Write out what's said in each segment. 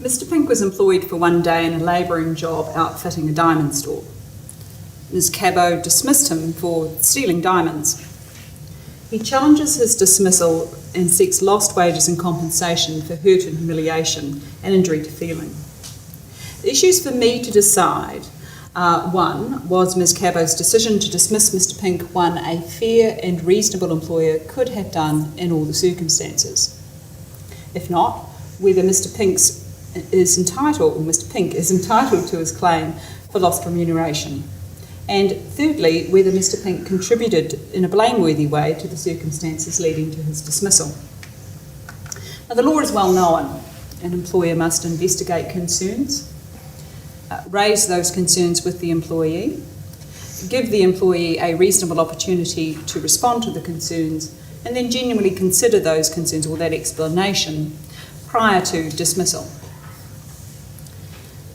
Mr. Pink was employed for one day in a labouring job outfitting a diamond store. Ms. Cabot dismissed him for stealing diamonds. He challenges his dismissal and seeks lost wages and compensation for hurt and humiliation and injury to feeling. The issues for me to decide are: one, was Ms. Cabot's decision to dismiss Mr. Pink one a fair and reasonable employer could have done in all the circumstances? If not, whether Mr. Pink is entitled to his claim for lost remuneration. And thirdly, whether Mr. Pink contributed in a blameworthy way to the circumstances leading to his dismissal. Now, the law is well known. An employer must investigate concerns, raise those concerns with the employee, give the employee a reasonable opportunity to respond to the concerns, and then genuinely consider those concerns or that explanation prior to dismissal.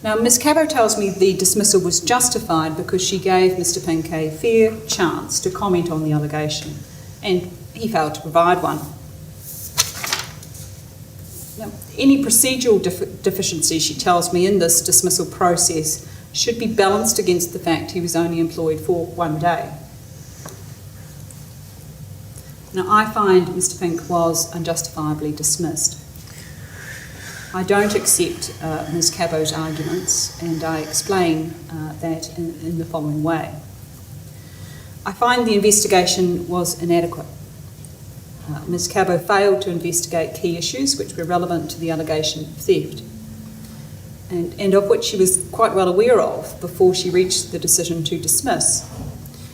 Now, Ms. Cabot tells me the dismissal was justified because she gave Mr. Pink a fair chance to comment on the allegation, and he failed to provide one. Now, any procedural deficiency, she tells me, in this dismissal process should be balanced against the fact he was only employed for one day. Now, I find Mr. Pink was unjustifiably dismissed. I don't accept Ms. Cabot's arguments, and I explain that in the following way. I find the investigation was inadequate. Ms. Cabot failed to investigate key issues which were relevant to the allegation of theft, and of which she was quite well aware of before she reached the decision to dismiss.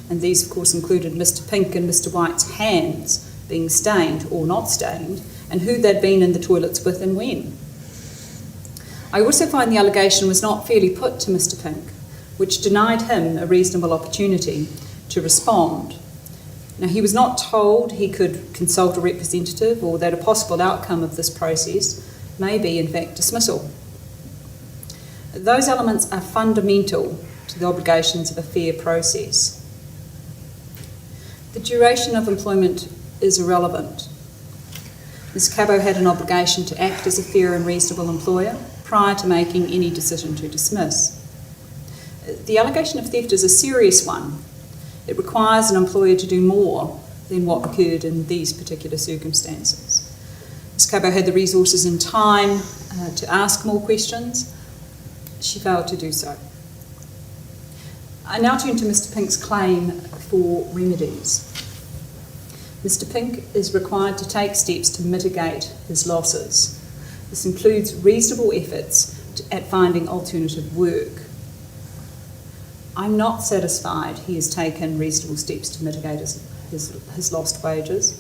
And these, of course, included Mr. Pink and Mr. White's hands being stained or not stained, and who they'd been in the toilets with and when. I also find the allegation was not fairly put to Mr. Pink, which denied him a reasonable opportunity to respond. Now, he was not told he could consult a representative or that a possible outcome of this process may be, in fact, dismissal. Those elements are fundamental to the obligations of a fair process. The duration of employment is irrelevant. Ms. Cabot had an obligation to act as a fair and reasonable employer prior to making any decision to dismiss. The allegation of theft is a serious one. It requires an employer to do more than what occurred in these particular circumstances. Ms. Cabot had the resources and time to ask more questions. She failed to do so. I now turn to Mr. Pink's claim for remedies. Mr. Pink is required to take steps to mitigate his losses. This includes reasonable efforts at finding alternative work. I'm not satisfied he has taken reasonable steps to mitigate his lost wages.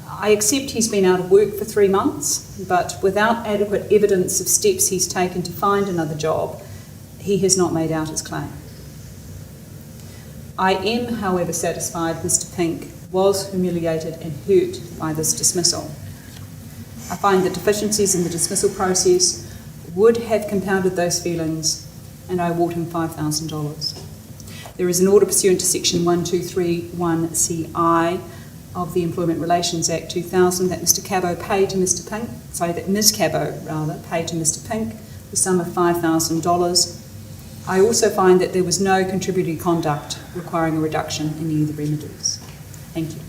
I accept he's been out of work for 3 months, but without adequate evidence of steps he's taken to find another job, he has not made out his claim. I am, however, satisfied Mr. Pink was humiliated and hurt by this dismissal. I find that deficiencies in the dismissal process would have compounded those feelings, and I award him $5,000. There is an order pursuant to section 1231CI of the Employment Relations Act 2000 that Ms. Cabot paid to Mr. Pink the sum of $5,000. I also find that there was no contributory conduct requiring a reduction in any of the remedies. Thank you.